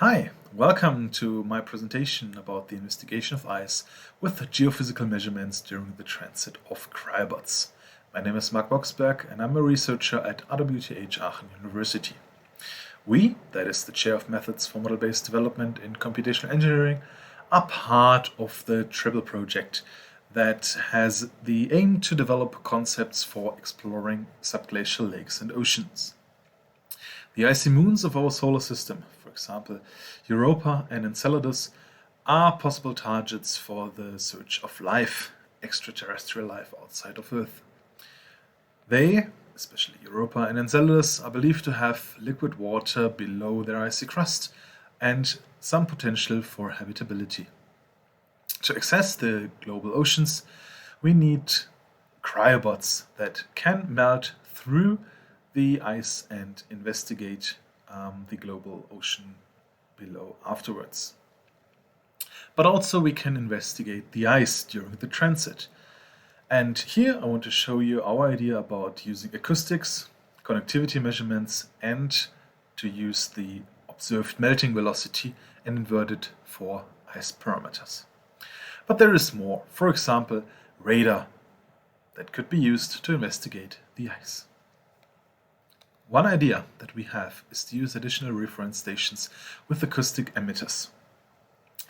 Hi, welcome to my presentation about the investigation of ice with geophysical measurements during the transit of cryobots. My name is Mark Boxberg and I'm a researcher at RWTH Aachen University. We, that is the Chair of Methods for Model-Based Development in Computational Engineering, are part of the Triple project that has the aim to develop concepts for exploring subglacial lakes and oceans. The icy moons of our solar system, for example Europa and Enceladus, are possible targets for the search of life, extraterrestrial life outside of Earth. They, especially Europa and Enceladus, are believed to have liquid water below their icy crust and some potential for habitability. To access the global oceans, we need cryobots that can melt through the ice and investigate the global ocean below afterwards. But also we can investigate the ice during the transit. And here I want to show you our idea about using acoustics, conductivity measurements, and to use the observed melting velocity and invert it for ice parameters. But there is more. For example, radar that could be used to investigate the ice. One idea that we have is to use additional reference stations with acoustic emitters.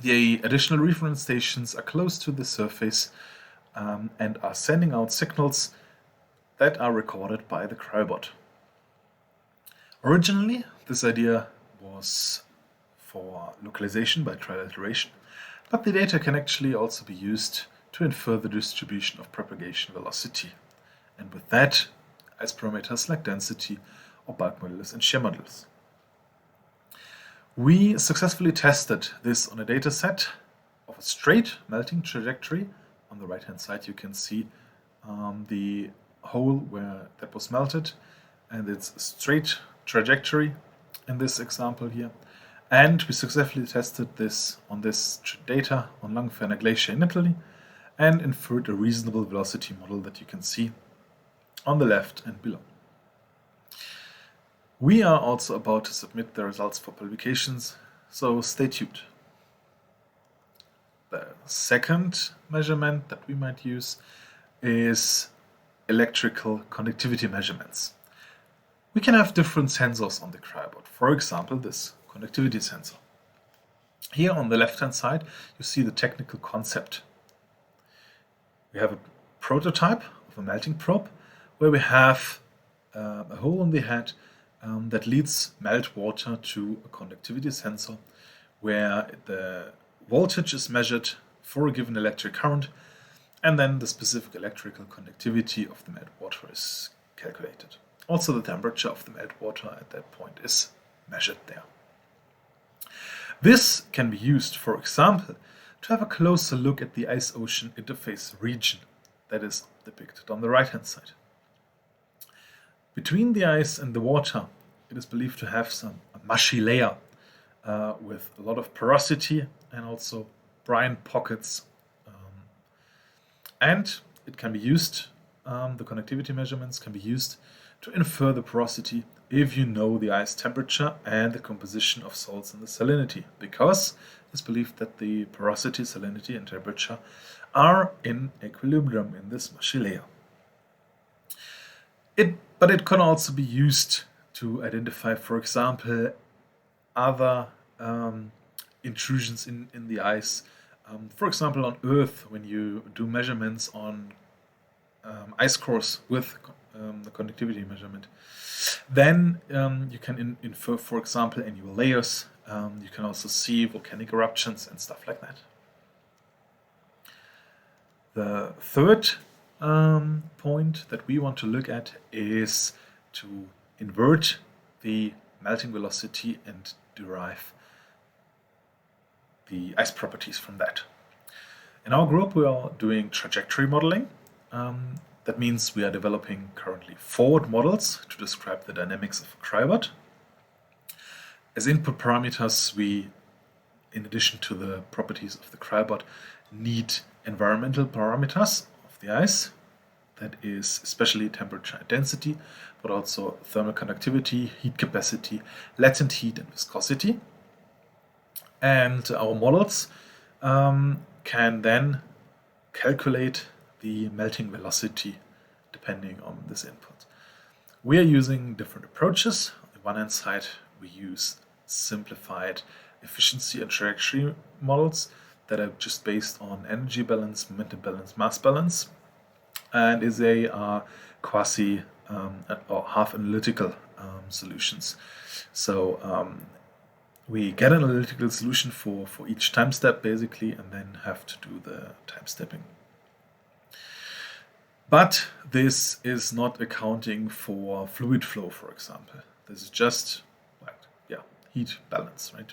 The additional reference stations are close to the surface and are sending out signals that are recorded by the cryobot. Originally, this idea was for localization by trial iteration, but the data can actually also be used to infer the distribution of propagation velocity. And with that, ice parameters like density or bulk modulus and shear modulus. We successfully tested this on a data set of a straight melting trajectory. On the right hand side you can see the hole where that was melted, and it's a straight trajectory in this example here. And we successfully tested this on this data on Langenferner Glacier in Italy and inferred a reasonable velocity model that you can see on the left and below. We are also about to submit the results for publications, so stay tuned. The second measurement that we might use is electrical conductivity measurements. We can have different sensors on the cryobot. For example, this conductivity sensor. Here on the left-hand side, you see the technical concept. We have a prototype of a melting probe where we have a hole in the head that leads meltwater to a conductivity sensor where the voltage is measured for a given electric current, and then the specific electrical conductivity of the meltwater is calculated. Also, the temperature of the meltwater at that point is measured there. This can be used, for example, to have a closer look at the ice-ocean interface region that is depicted on the right-hand side. Between the ice and the water, it is believed to have a mushy layer with a lot of porosity and also brine pockets. And it can be used, the conductivity measurements can be used to infer the porosity if you know the ice temperature and the composition of salts and the salinity, because it's believed that the porosity, salinity, and temperature are in equilibrium in this mushy layer. But it can also be used to identify, for example, other intrusions in the ice. For example, on Earth, when you do measurements on ice cores with the conductivity measurement, then you can infer, for example, annual layers. You can also see volcanic eruptions and stuff like that. The third point that we want to look at is to invert the melting velocity and derive the ice properties from that. In our group, we are doing trajectory modeling. That means we are developing currently forward models to describe the dynamics of a cryobot. As input parameters, we, in addition to the properties of the cryobot, need environmental parameters of the ice. That is especially temperature and density, but also thermal conductivity, heat capacity, latent heat, and viscosity. And our models can then calculate the melting velocity depending on this input. We are using different approaches. On the one hand side, we use simplified efficiency and trajectory models that are just based on energy balance, momentum balance, mass balance, and they are quasi or half analytical solutions. So we get an analytical solution for each time step basically, and then have to do the time stepping. But this is not accounting for fluid flow, for example. This is just like, heat balance, right?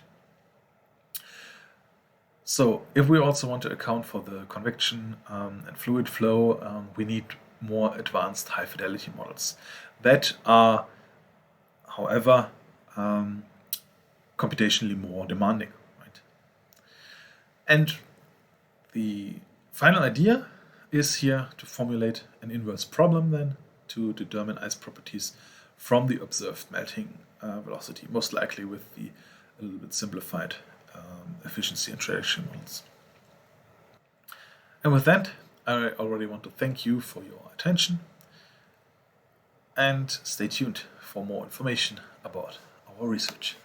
So if we also want to account for the convection and fluid flow, we need more advanced high fidelity models that are, however, computationally more demanding, right? And the final idea is here to formulate an inverse problem then to determine ice properties from the observed melting velocity, most likely with the a little bit simplified efficiency and trajectory models. And with that, I already want to thank you for your attention, and stay tuned for more information about our research.